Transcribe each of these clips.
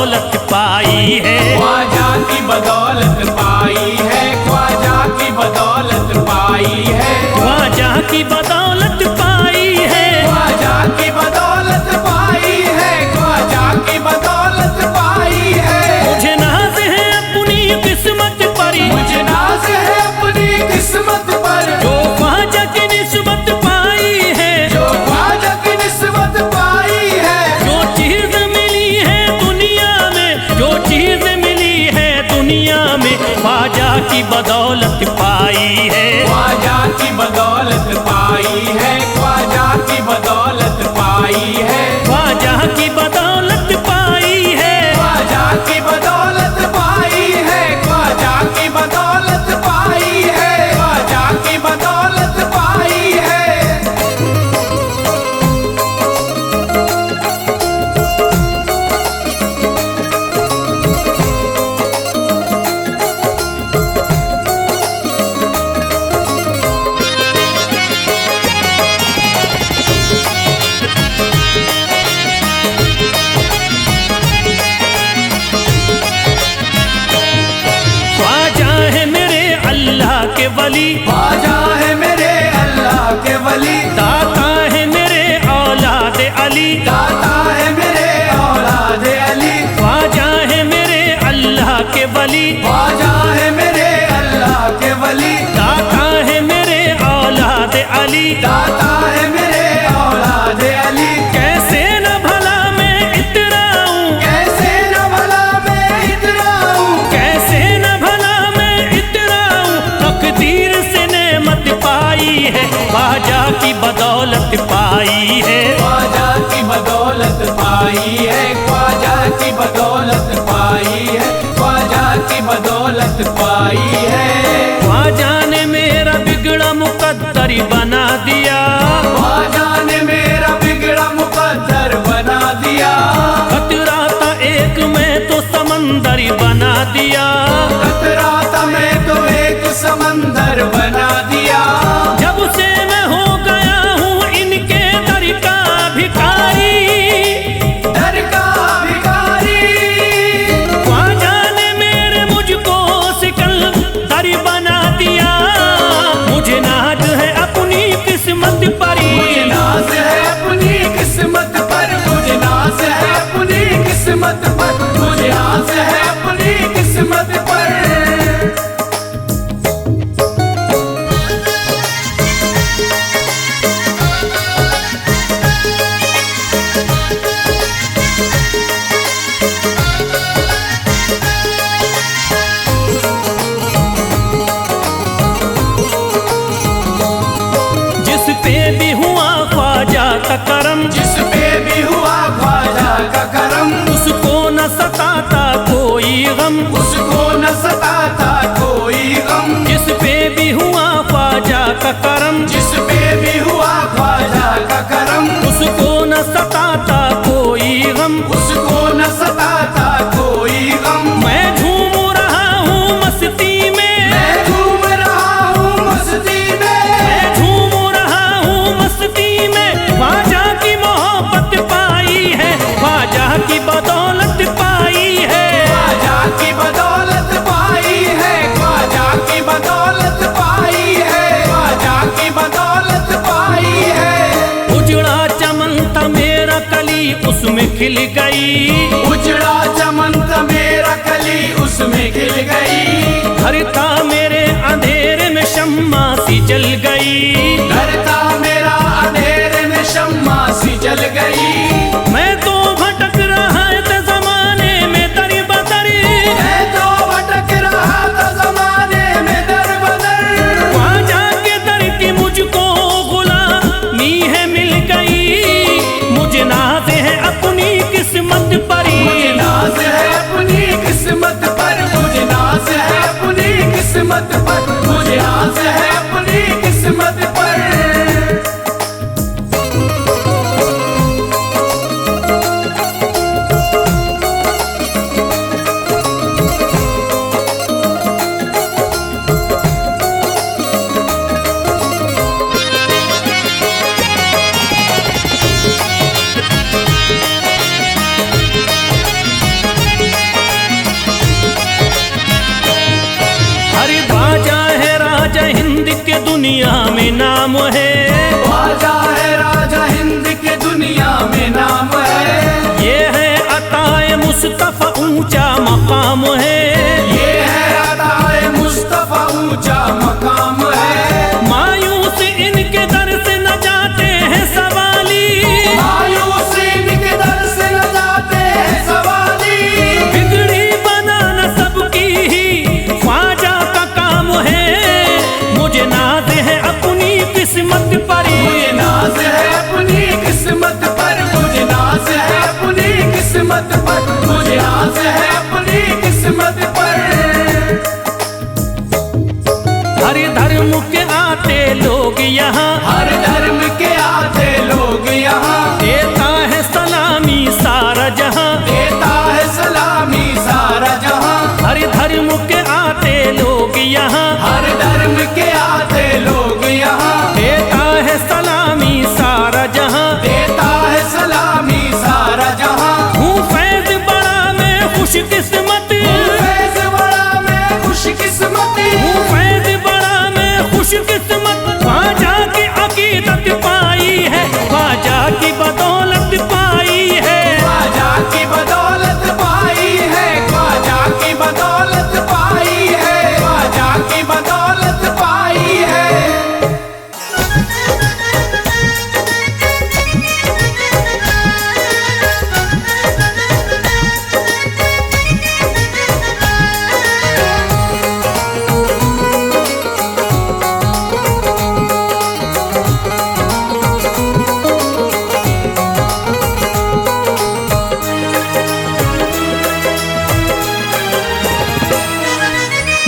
बदौलत पाई है, ख्वाजा की बदौलत पाई है, ख्वाजा की बदौलत पाई है, ख्वाजा की बदौलत पाई है, ख्वाजा की बदौलत पाई है, ख्वाजा की बदौलत पाई है। मुझे नाज है अपनी किस्मत पर, मुझे नाज है अपनी किस्मत पर, जो ख्वाजा की निस्बत पाई है, जो ख्वाजा की निस्बत पाई है। जो चीज मिली है दुनिया में, जो चीज मिली है दुनिया में, ख्वाजा की बदौलत पाई है, ख्वाजा की बदौलत पाई है, ख्वाजा की बदौलत पाई है, ख्वाजा की बदौलत पाई है, ख्वाजा की बदौलत पाई है, ख्वाजा की बदौलत पाई है, ख्वाजा की बदौलत पाई है। ख्वाजा है मेरे अल्लाह के वली, ख्वाजा है मेरे अल्लाह के वली, दाता है मेरे औलाद अली, दाता है मेरे औलाद अली, ख्वाजा है मेरे अल्लाह के वली, ख्वाजा है मेरे अल्लाह के वली, दाता है मेरे औलाद अली, दाता है मेरे औलाद अली। कैसे न भला मैं इतराऊं, कैसे न भला मैं इतराऊं, कैसे न भला मैं इतराऊं, तकदीर से नेमत पाई है, ख्वाजा की बदौलत पाई है, ख्वाजा की बदौलत पाई है, ख्वाजा की बदौलत पाई है, ख्वाजा की बदौलत पाई है। ख्वाजा ने मेरा बिगड़ा मुकद्दर बना दिया, ख्वाजा ने मेरा बिगड़ा मुकद्दर बना दिया, खतरा था एक मैं तो समंदर बना दिया, खतरा था मैं तो एक समंदर बना दिया। जब से मैं हो गया हूँ इनके दर का भिखारी, दर का भिखारी, ख्वाजा ने मेरे मुझको सिकंदर बना दिया, मुझे नाज है अपनी किस्मत पर, मुझे नाज है अपनी किस्मत पर, मुझे नाज है अपनी किस्मत पर, मुझे नाज है अपनी किस्मत पर। जिस पे भी हुआ ख्वाजा का करम, जिस पे भी हुआ ख्वाजा का करम, उसको न सताता कोई गम, उसको न सताता कोई गम। जिस पे भी हुआ ख्वाजा का करम, जिस पे भी हुआ ख्वाजा का करम, उसको न सताता कोई गम, उसको न सताता कोई गम। मैं झूम रहा हूँ मस्ती में, मैं झूम रहा हूँ मस्ती में, मैं झूम रहा हूँ मस्ती में, ख्वाजा की मोहब्बत पाई है, ख्वाजा की बदौलत पाई है, ख्वाजा की बदौलत पाई है, ख्वाजा की बदौलत पाई है, ख्वाजा की बदौलत पाई है। उजड़ा चमन था मेरा कली उसमें खिल गई, उजड़ा चमन था मेरा कली उसमें खिल गई, घर था मेरे अंधेरे में शम्मा सी जल गई, घर था मेरा अंधेरे में शम्मा सी जल गई। मैं तो भटक रहा था जमाने में दर बदर, मैं तो भटक रहा था जमाने में दर बदर, ख्वाजा के दर की मुझको गुलामी है मिल गई, मुझे नाज है अपनी किस्मत पर, मुझे नाज है अपनी किस्मत पर, मुझे नाज है अपनी किस्मत पर, मुझे नाज है अपनी किस्मत पर। के दुनिया में नाम है। ख्वाजा है राजा हिंद के दुनिया में नाम है। ये है अताए मुस्तफा ऊंचा मकाम है। ये है अताए मुस्तफा ऊंचा मकाम है। मायूस इनके दर से न जाते हैं सवाली। मायूस इनके दर से न जाते हैं सवाली। बिगड़ी बनाना सबकी ही ख्वाजा का काम है। मुझे नाज है अपनी किस्मत पर। मुझे नाज है अपनी किस्मत पर। मुझे नाज है अपनी किस्मत पर। मुझे नाज है अपनी किस्मत पर। हर धर्म के आते लोग यहाँ। हर धर्म के आते लोग यहाँ। देता है सलामी सारा जहाँ। देता है सलामी सारा जहाँ। हर धर्म के आते लोग यहाँ। हर धर्म के आते लोग यहाँ। देता है सलामी सारा जहाँ। देता है सलामी सारा जहाँ। हूँ फैज बड़ा मैं खुशकिस्मत। फैज बड़ा मैं खुशकिस्मत। हूँ फैज बड़ा मैं खुशकिस्मत। ख्वाजा की अकीदत पाई है। ख्वाजा की बदौलत पाई है। ख्वाजा की बदौलत पाई है। ख्वाजा की बदौलत पाई है। ख्वाजा की बदौलत पाई है।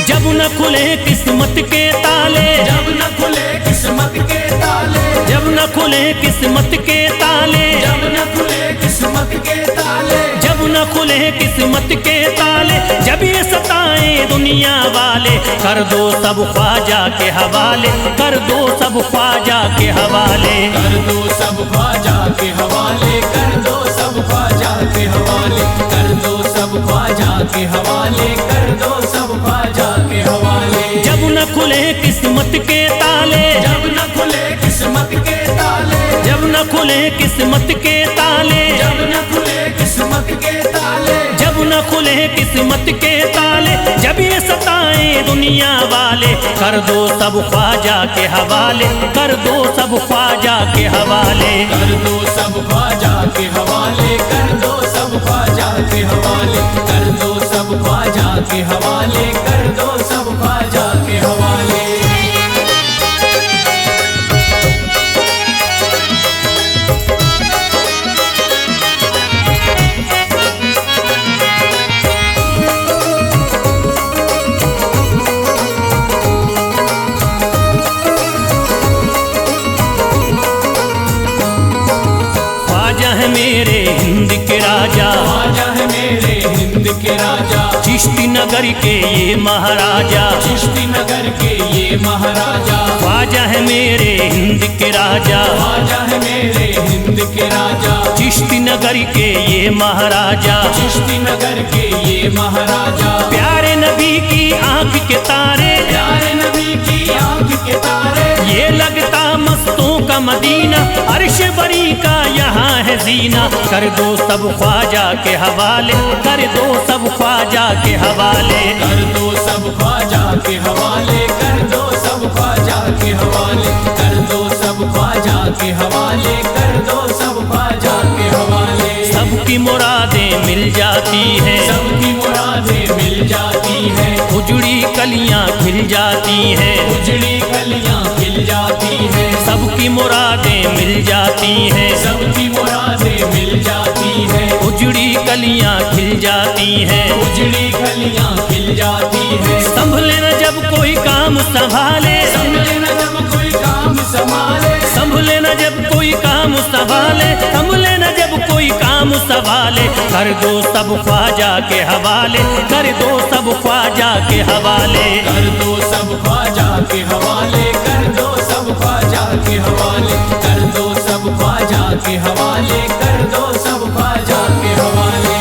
जब न खुले किस्मत के ताले। जब न खुले किस्मत के ताले। जब न खुले किस्मत के ताले। जब न खुले किस्मत के ताले। जब न खुले किस्मत के ताले। जब ये सताए दुनिया वाले। कर दो सब ख्वाजा के हवाले। कर दो सब ख्वाजा के हवाले। कर दो सब ख्वाजा के हवाले। कर दो सब ख्वाजा के हवाले। कर दो सब ख्वाजा के हवाले। कर दो सब ख्वाजा के हवाले। जब न खुले किस्मत के ताले। जब न खुले किस्मत के ताले। जब न खुले किस्मत के ताले। जब न खुले किस्मत के ताले। जब न खुले किस्मत के ताले। जब ये सताए दुनिया वाले। कर दो सब ख्वाजा के हवाले। कर दो सब ख्वाजा के हवाले। कर दो सब ख्वाजा के हवाले। कर दो सब ख्वाजा के हवाले। कर दो सब ख्वाजा के हवाले। कर दो सब ख्वाजा के हवाले। ख्वाजा है मेरे हिंद के राजा। ख्वाजा है मेरे हिंद के राजा। चिश्ती नगर के ये महाराजा। चिश्ती नगर के ये महाराजा। ख्वाजा है मेरे हिंद के राजा। ख्वाजा है मेरे हिंद के राजा। चिश्ती नगर के ये महाराजा। चिश्ती नगर के ये महाराजा। प्यारे नबी की आंख के तारे। प्यारे नबी की आंख के तारे। ये लगता मस्तों का मदीना। अर्श बरी का यहाँ है जीना। कर दो सब ख्वाजा के हवाले। कर दो सब ख्वाजा के हवाले। कर दो सब ख्वाजा के हवाले। कर दो सब ख्वाजा के हवाले। कर दो सब ख्वाजा के हवाले। कर दो सब ख्वाजा के हवाले। सबकी मुरादें मिल जाती हैं। सबकी मुरादें मिल जाती हैं। उजड़ी कलियां खिल जाती हैं। उजड़ी कलियां खिल जाती हैं। सबकी मुरादें मिल जाती हैं। सबकी मुरादें मिल जाती हैं। उजड़ी कलियां खिल जाती हैं। उजड़ी कलियां खिल जाती हैं। संभले न जब कोई काम संभाले। संभले न जब कोई काम संभाले। संभले न जब कोई काम संभाले। संभले न जब कोई काम संभाले। कर दो सब ख्वाजा के हवाले। कर दो सब ख्वाजा के हवाले। कर दो सब ख्वाजा के हवाले। कर दो सब ख्वाजा के हवाले। कर दो सब ख्वाजा के हवाले। कर दो सब ख्वाजा के हवाले।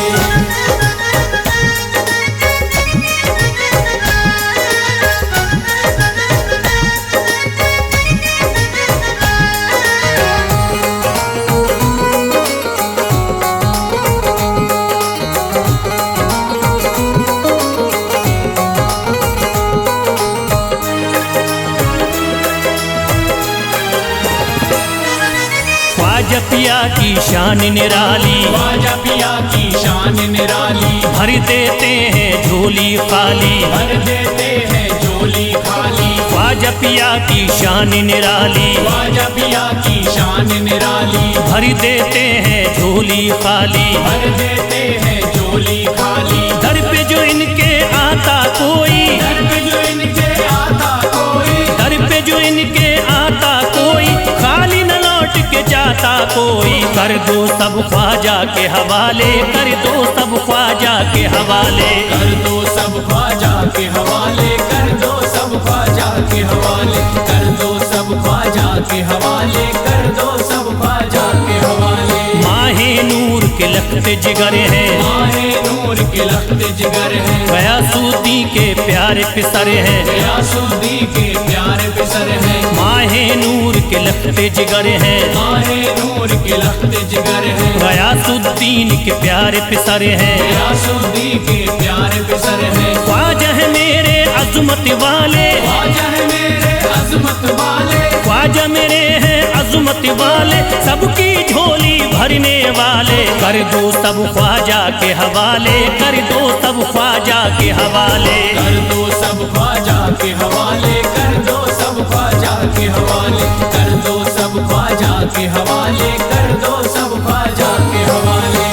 पिया की शान निराली, ख्वाजा पिया की शान निराली, भर देते हैं झोली खाली, भर देते हैं झोली खाली। ख्वाजा पिया की शान निराली, ख्वाजा पिया की शान निराली, भर देते हैं झोली खाली, भर देते हैं झोली खाली। दर पे जो इनके आता कोई, दर पे जो इनके आता कोई, दर पे जो इनके आता कोई, खाली न लौट के जाता कोई। कर दो सब ख्वाजा के हवाले, कर दो सब ख्वाजा के हवाले, कर दो सब ख्वाजा के हवाले, कर दो सब ख्वाजा के हवाले, कर दो सब ख्वाजा के हवाले, कर दो सब ख्वाजा के हवाले। माहे नूर के लखते जिगर हैं, माहे नूर के लखते जिगर हैं, गयासुद्दीन के प्यारे पिसर हैं, गयासुद्दीन के प्यारे पिसर हैं। माहे नूर के लखते जिगर हैं, माहे नूर के लखते जिगर हैं, गयासुद्दीन के प्यारे पिसर हैं, गयासुद्दीन के प्यारे पिसर हैं। ख्वाजा है मेरे अज़मत वाले, ख्वाजा है मेरे अज़मत वाले, ख्वाजा मेरे हैं अज़मत वाले, सबकी झोली भरने वाले। कर दो सब ख्वाजा के हवाले, कर दो सब ख्वाजा के हवाले, कर दो सब ख्वाजा के हवाले, कर दो सब ख्वाजा के हवाले, कर दो सब ख्वाजा के हवाले, कर दो सब ख्वाजा के हवाले।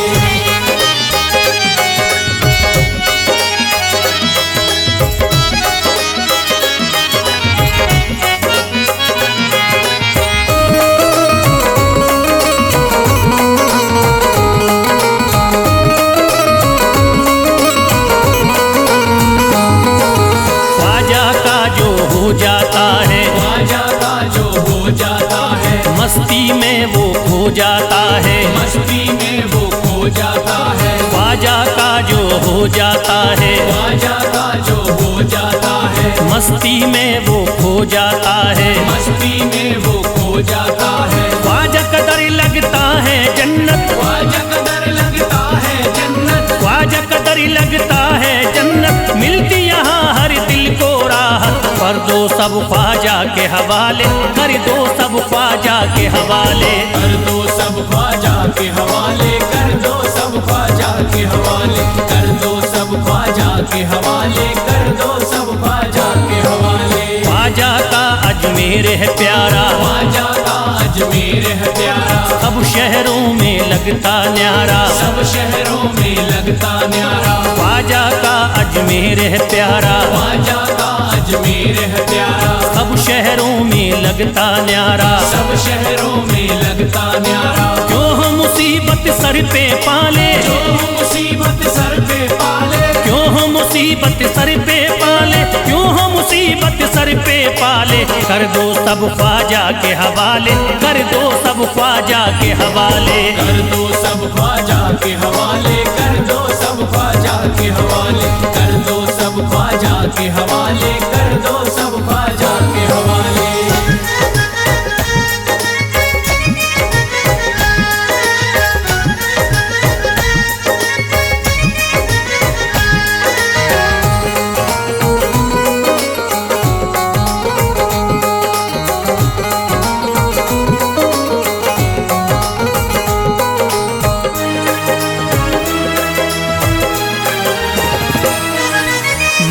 जाता है ख्वाजा का जो हो जाता है, मस्ती में वो खो जाता है, मस्ती में वो खो जाता है। ख्वाजा का जो हो जाता है, ख्वाजा का जो हो जाता है, मस्ती में वो खो जाता है, मस्ती में वो खो जाता है। ख्वाजा कदर लगता है जन्नत, ख्वाजा कदर लगता है जन्नत, ख्वाजा कदर लगता है जन्नत, मिलती यहाँ हर दिल को राहत। कर दो सब ख्वाजा के हवाले, कर दो सब ख्वाजा के हवाले, कर दो सब ख्वाजा के हवाले, कर दो सब ख्वाजा के हवाले, कर दो सब ख्वाजा के हवाले, कर दो सब ख्वाजा के हवाले। ख्वाजा का अजमेर है प्यारा, ख्वाजा का अजमेर है प्यारा, सब शहरों में लगता न्यारा, सब शहरों में लगता न्यारा। ख्वाजा का अजमेर है प्यारा, ख्वाजा का अजमेर है प्यारा, सब शहरों में लगता न्यारा, सब शहरों में लगता न्यारा। क्यों हम मुसीबत सर पे पाले, जो मुसीबत सर पे पाले, क्यों हम मुसीबत सर पे पाले, क्यों हम मुसीबत सर पे पाले। कर दो सब ख्वाजा के हवाले, कर दो सब ख्वाजा के हवाले, कर दो सब ख्वाजा के हवाले, कर दो सब ख्वाजा के हवाले, कर दो सब ख्वाजा के हवाले, कर दो सब ख्वाजा के हवाले।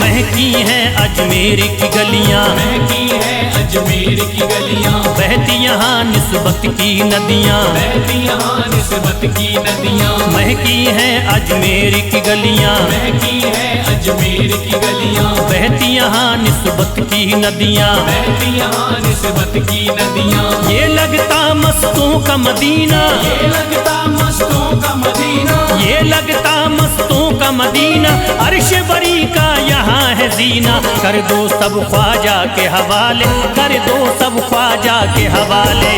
महकी हैं अजमेर की गलियां, महकी है अजमेर की गलियां, बहती यहाँ निस्बत की नदियाँ, बहती यहाँ निस्बत की नदियां। महकी हैं अजमेर की गलियां, महकी है अजमेर की गलियां, बहती यहाँ निस्बत की नदियाँ, बहती यहाँ निस्बत की नदियां। ये लगता मस्तों का मदीना, ये लगता मस्तों का मदीना, ये लगता मस्तों का मदीना, अर्श बरी का यहाँ है जीना। कर दो सब ख्वाजा के हवाले, कर दो सब ख्वाजा के हवाले।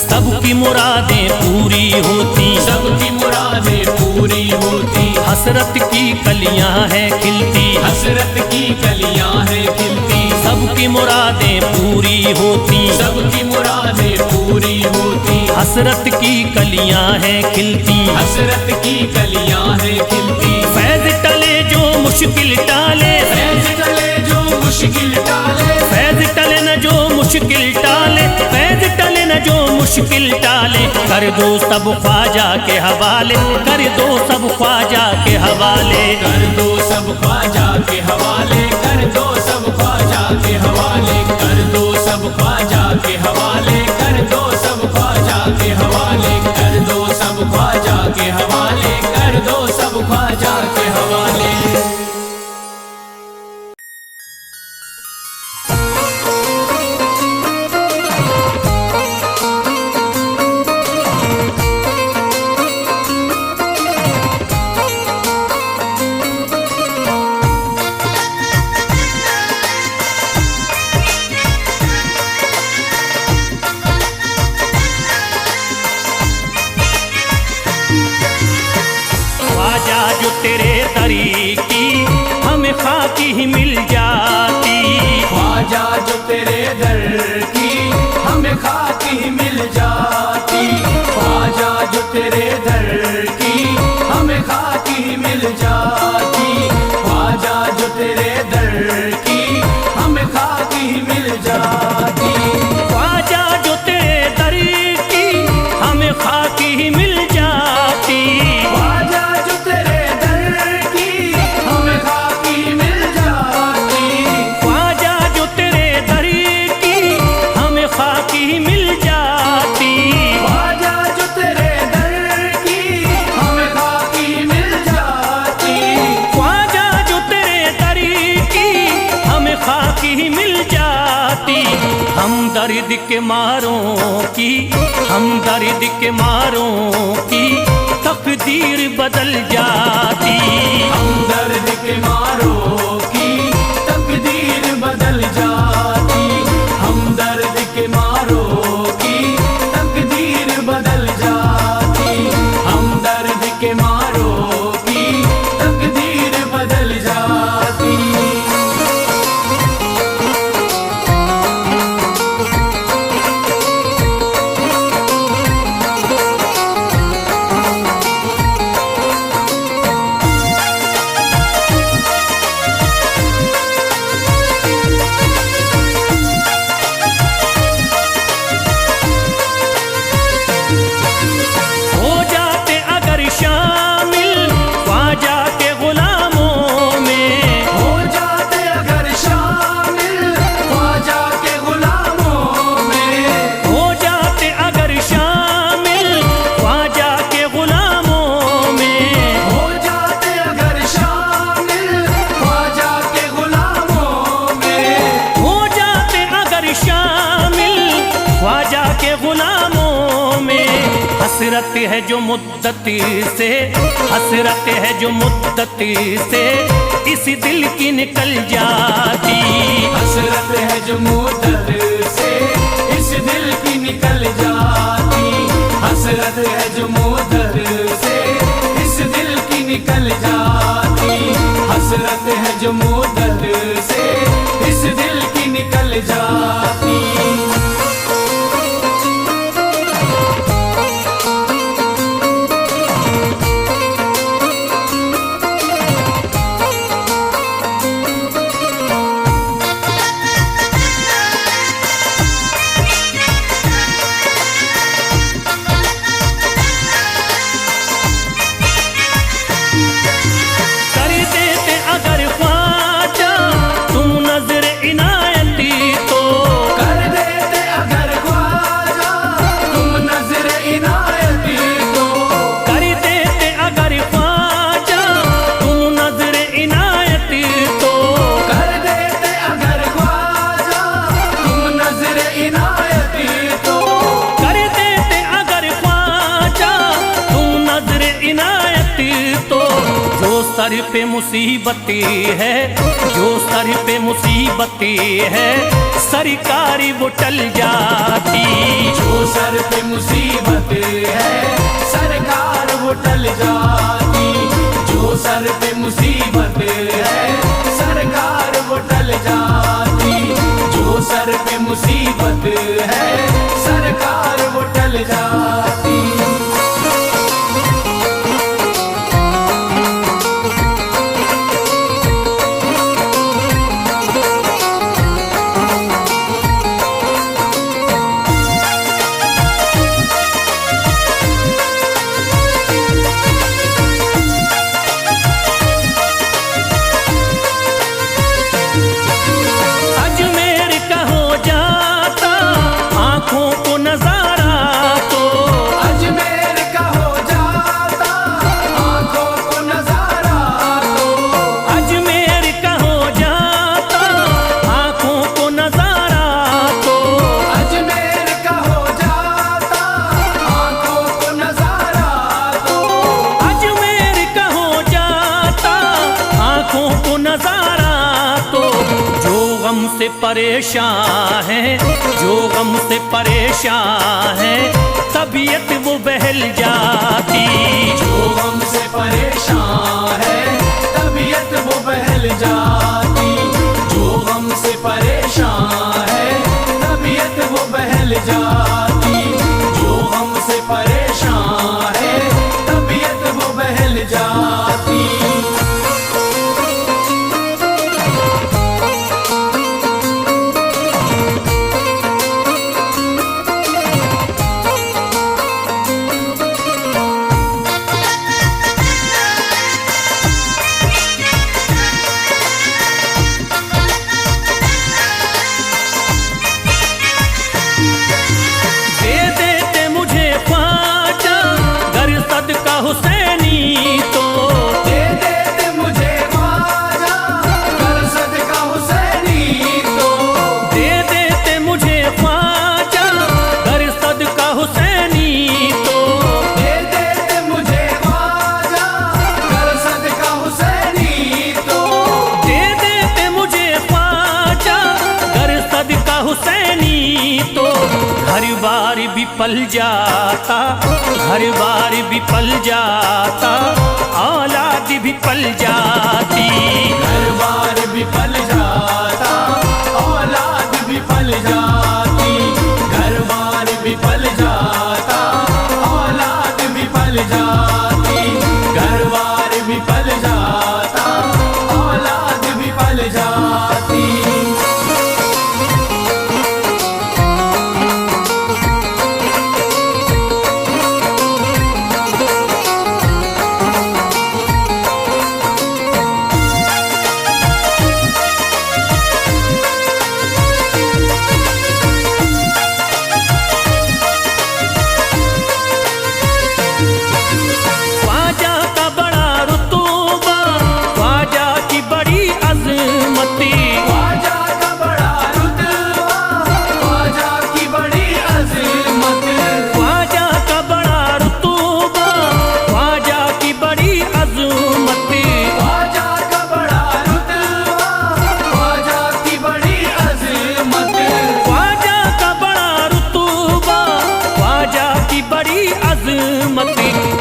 सबकी मुरादें पूरी होती, सबकी मुरादें पूरी होती, हसरत की कलियां हैं खिलती, हसरत की कलियां हैं खिलती। सबकी मुरादें पूरी होती, सबकी मुरादें पूरी होती, हसरत की कलियां हैं खिलती, हसरत की कलियां हैं खिलती। फैज़ टले जो मुश्किल टाले, फैज टले जो मुश्किल टाले, फैज टले न जो मुश्किल टाले, फैज टले न जो मुश्किल टाले। कर दो सब ख्वाजा के हवाले, कर दो सब ख्वाजा के हवाले, कर दो सब ख्वाजा के हवाले, कर दो सब ख्वाजा के हवाले, कर दो सब ख्वाजा के हवाले, कर दो सब ख्वाजा के हवाले, कर दो सब ख्वाजा के हवाले, कर दो सब ख्वाजा के हवाले। ख्वाजा जो तेरे दरी की हमें खाकी ही मिल जाती, ख्वाजा जो तेरे दर की हमें खाकी ही मिल जाती, ख्वाजा जो तेरे दर की हमें खाकी ही मिल जाती, ख्वाजा जो तेरे दर की हमें खाकी ही मिल जाती, ख्वाजा जो तेरे दरी की हमें खाकी ही मिल जाती, ख्वाजा जो तेरे दर की हमें खाकी मिल जाती, ख्वाजा जो तेरे दरी की हमें खाकी ही मिल जाती, ख्वाजा जो तेरे दर की हमें खाकी मिल जाती, ख्वाजा जो तेरे दरी की हमें खाकी ही मिल जाती। हम दर्द के मारों की, हम दर्द के मारों की तकदीर बदल जाती, हम दर्द के मारों की तकदीर बदल जाती, हम दर्द के मारों की तकदीर बदल जाती, हम दर्द के मारों की तकदीर बदल जाती। हो जाते अगर शामिल ख्वाजा के गुलामों में, हो जाते अगर शामिल ख्वाजा के गुलामों में, हो जाते अगर शामिल ख्वाजा के गुलामों में, हो जाते अगर शामिल ख्वाजा के गुलामों में, हो जाते अगर शामिल ख्वाजा के गुलामों में। हसरत है जो मुद्दती से, हसरत है जो मुद्दती से इस दिल की निकल जाती, हसरत है जो मुद्दत से इस दिल की निकल जाती, हसरत है जो मुद्दत से इस दिल की निकल जाती, हसरत है जो मुद्दत से इस दिल की निकल जाती। कर देते अगर ख्वाजा तुम नजर इनायती तो, कर देते अगर ख्वाजा तुम नजर इनायती तो, कर देते अगर ख्वाजा तुम नजर इनायती तो, कर देते अगर ख्वाजा तुम नजर इनायती तो, कर देते अगर ख्वाजा तुम नजर इनायती तो। जो सर पे मुसीबती है, जो सर पे मुसीबती है सरकारी वो टल जाती, जो सर पे मुसीबत है सरकार वो टल जाती, जो सर पे मुसीबत है सरकार वो टल जाती, जो सर पे मुसीबत है सरकार वो टल जाती। से परेशान है, जो गम से परेशान है, तबीयत वो बहल जाती। जो गम से परेशान है, तबीयत वो बहल जाती। जो गम से परेशान है, तबीयत वो बहल जाती। जो गम से परेशान है, तबीयत वो बहल जाती। हुसैनी तो दे देते मुझे ख्वाजा, कर सदका हुसैनी तो। दे देते मुझे ख्वाजा, कर सदका हुसैनी तो। दे देते मुझे ख्वाजा, कर सदका हुसैनी तो। दे देते मुझे ख्वाजा, कर सदका हुसैनी तो। घर बार भी पल जाता, घर बार भी पल जाता, औलाद भी पल जाती। घर बार भी पल जाता, औलाद भी पल जाती। घर बार भी पल जाता, औलाद भी पल जाती। घर बार भी पल जाता, औलाद भी पल जाती।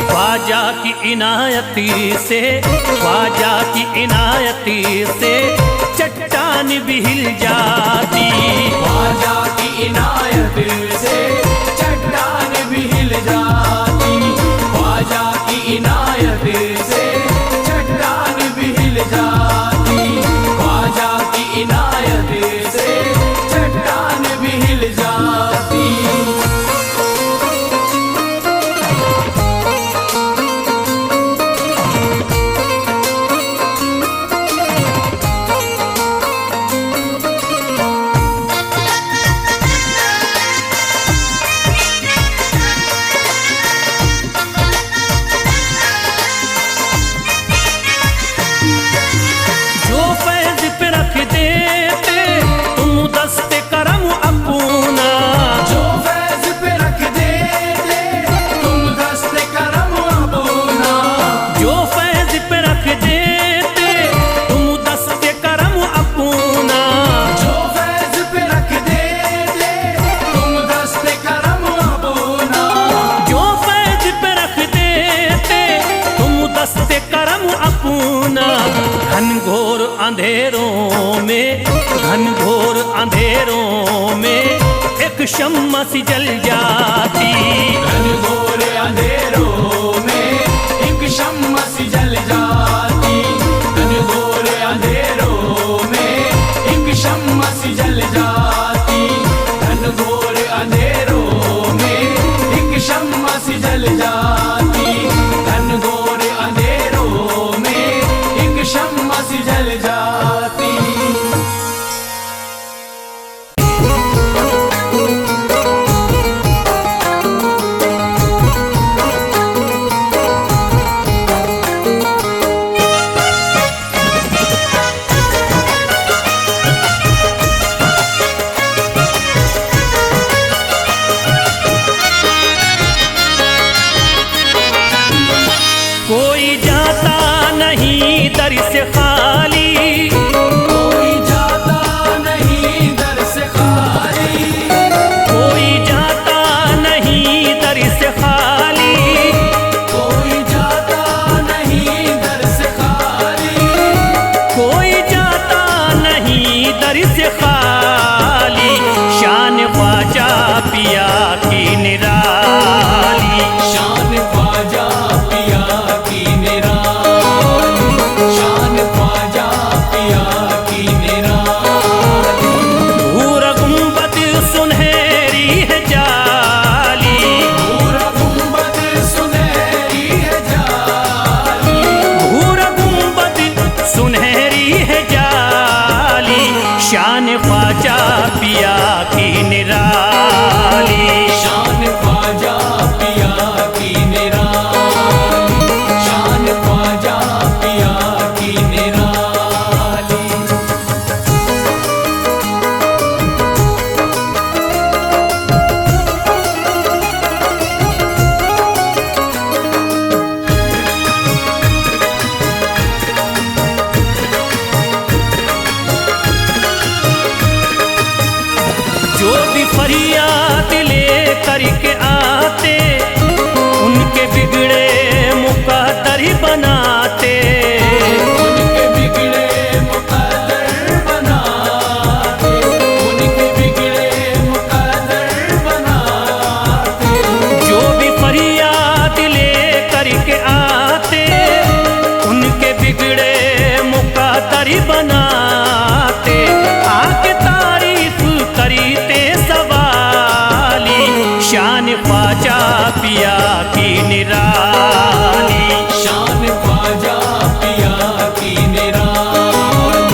ख्वाजा की इनायती से, ख्वाजा की इनायती से चट्टान भी हिल जाती। ख्वाजा की इनायत से चट्टान भी हिल जाती। ख्वाजा की इनायत से चट्टान भी हिल जाती। ख्वाजा की इनायत से चट्टान भी हिल जाती। घनघोर अंधेरों में, घनघोर अंधेरों में एक शम्मा सी जल जाती। घनघोर अंधेरों में एक शम्मा सी जल जाती। घनघोर अंधेरों में एक शम्मा सी जल जाती। घनघोर अंधेरों में एक शम्मा सी जल जाती। घनघोर अंधेरों में एक शम्मा सी जल जाती। कोई जाता नहीं दर से खाली, कोई जाता नहीं फरियाद ले करके आते, उनके बिगड़े मुकद्दर ही बनाते। उनके बिगड़े मुकद्दर बनाते, उनके बिगड़े मुकद्दर बनाते। जो भी फरियाद ले करके आते, उनके बिगड़े मुकद्दर ही बनाते। आके तारीफ करते सवाली, शान ख्वाजा पिया की निराली। शान ख्वाजा पिया की निराली,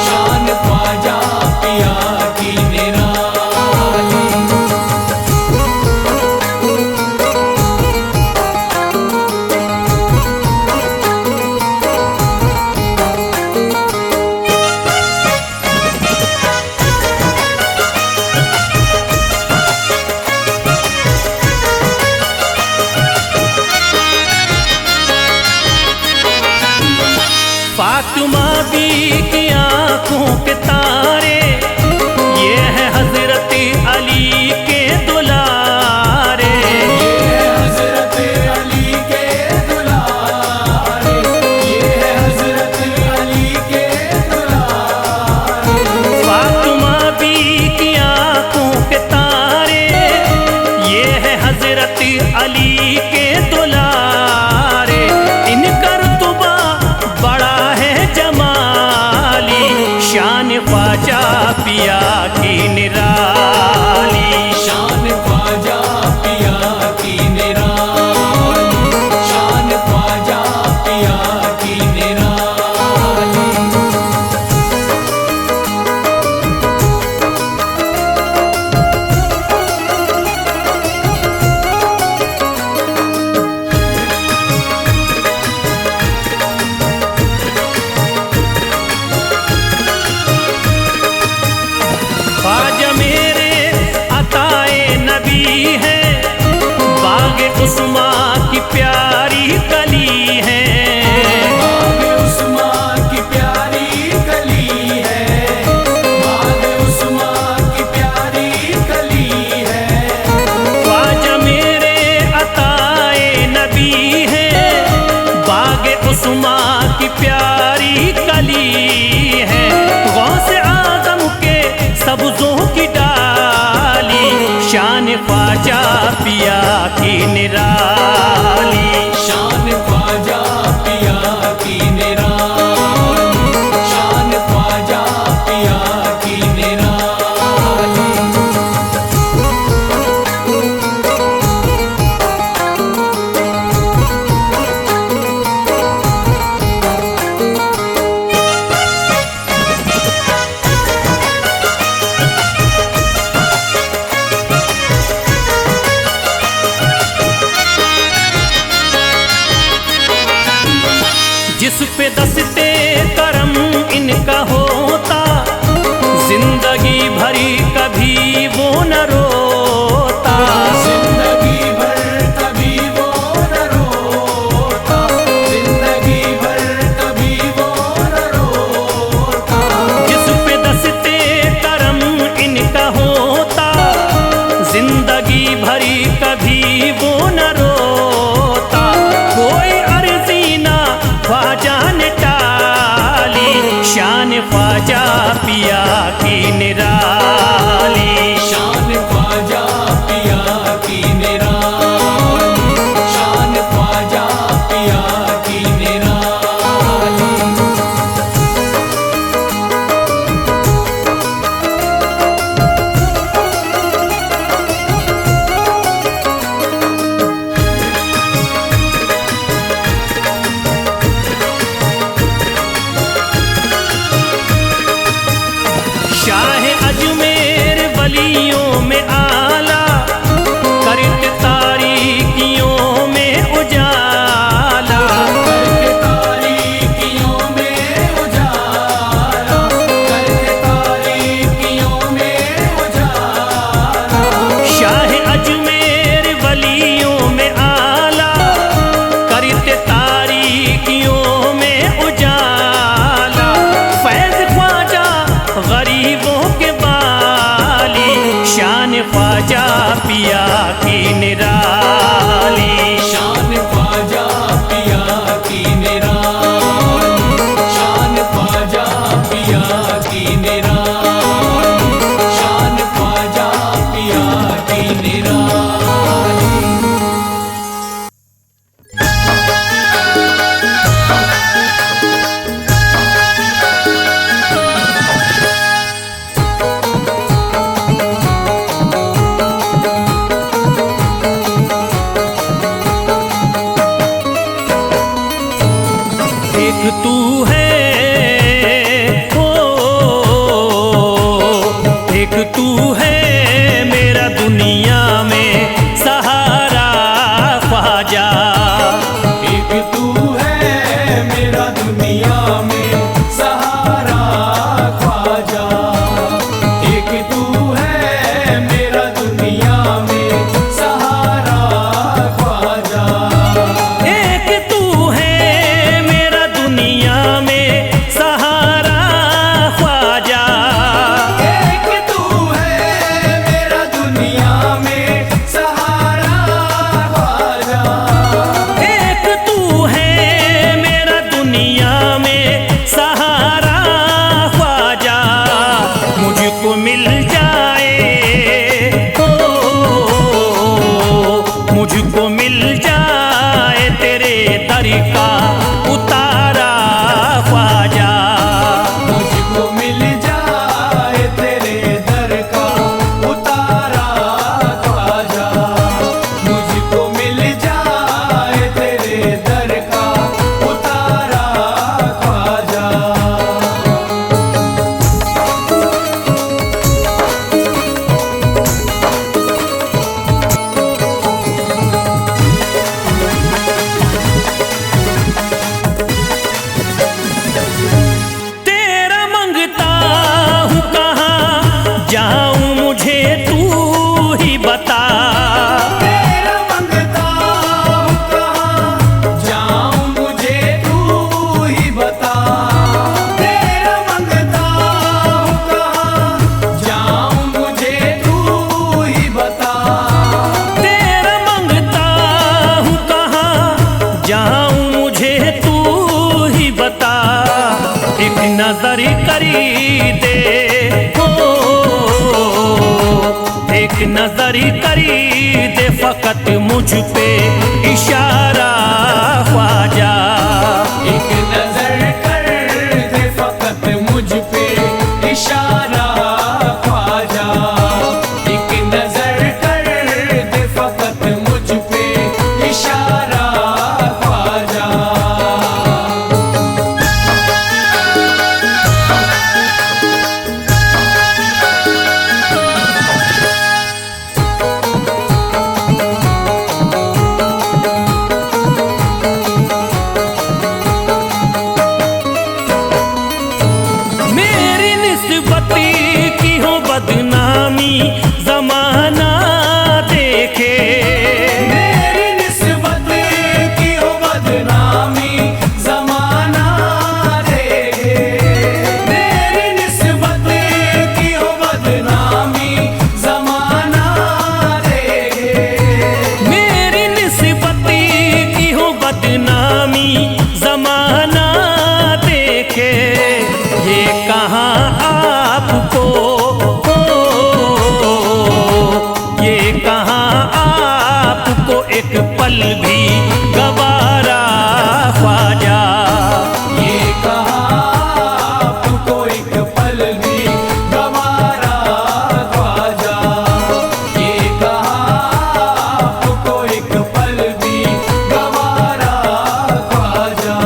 शान ख्वाजा पिया की निराली। फातिमा बी की आंखों के तारे, ये है हजरत अली के दुलारे। ये है हजरत अली के दुलारे, ये है हजरत अली के दुलारे। फातिमा बी की आंखों के तारे, ये है हजरत अली के दुलारे। इनका रुतबा बड़ा है जमाली, शान ख्वाजा पिया की निराली। शान ख्वाजा पिया की निराली, शान ख्वाजा पिया की निराली। ख्वाजा मेरे अताए नबी है, बाग उस्मा की प्यारी कली है। बाग उस्मा की प्यारी कली है, बाग उस्मा की प्यारी कली है। ख्वाजा मेरे अताए नबी है, बाग उस्मा की प्यारी कली है। गौसे आजम के सब्जों की डाली, शान ख्वाजा पिया की निराली। शान ख्वाजा पिया की निराली, शान ख्वाजा पिया की निराली। जिस पे दस्ते करम इनका होता, जिंदगी भरी कभी वो न रोता। जिंदगी भर कभी वो न रोता, जिंदगी भर कभी वो न रोता। जिस पे दस्ते करम इनका होता, जिंदगी भरी कभी वो न रोता। कोई अर्जी ना ख्वाजा ने टाली, शान ख्वाजा पिया की निराली। शान ख्वाजा पिया की निराली, शान ख्वाजा पिया की निराली। पिया की निराली। शान ख्वाजा पिया की निराली, शान ख्वाजा पिया की निराली, शान ख्वाजा पिया की निराली। एक तू है ओ, एक तू है मेरा दुनिया में सहारा ख्वाजा। एक तू है मेरा दुनिया में सहारा ख्वाजा, एक तू है मेरा दुनिया में सहारा ख्वाजा। एक तू है मेरा दुनिया में सहारा ख्वाजा। एक तू है मेरा दुनिया में सहारा ख्वाजा, एक तू है मेरा दुनिया में सहारा ख्वाजा। मुझको मिल जाए ओ, मुझको मिल जाए तेरे दर का उतारा ख्वाजा। मुझको मिल जाए तेरे दर का उतारा ख्वाजा, मुझको मिल जाए तेरे दर का उतारा ख्वाजा। तेरा मंगता हूँ कहाँ जाऊँ मुझे तू ही बता। तेरा मंगता हूँ कहाँ जाऊँ मुझे तू ही बता। तेरा मंगता हूँ कहाँ जाऊँ मुझे तू ही बता। तेरा मंगता हूँ कहाँ जाऊँ मुझे तू ही बता। एक नजर करी दे हो, एक नजर करी दे फकत मुझ पे इशारा ख्वाजा। एक नजर कर दे फकत मुझ पे इशारा ख्वाजा, एक नजर कर दे फकत मुझ पे इशारा ख्वाजा। मेरी निस्बत की हो बदनामी जमाना देखे। मेरी निस्बत की हो बदनामी जमाना देखे। मेरी निस्बत की हो बदनामी जमाना देखे। मेरी निस्बत की हो बदनामी जमाना देखे। ये कहाँ आपको हो, ये कहाँ आपको एक पल भी गवारा ख्वाजा। ये कहाँ आपको एक पल भी गवारा ख्वाजा, ये कहाँ आपको एक पल भी गवारा ख्वाजा।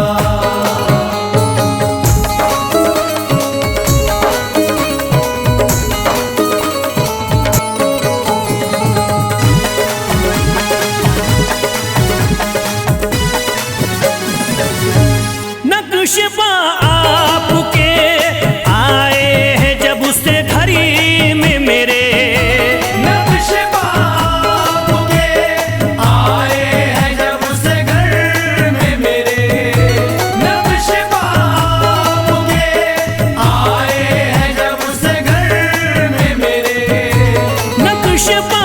नक्शबा आपके आए हैं जब से घड़ी में मेरे। नक्शबा आपके आए हैं जब से घर में मेरे। नक्शबा आपके आए हैं जब से घर में मेरे। नक्शबा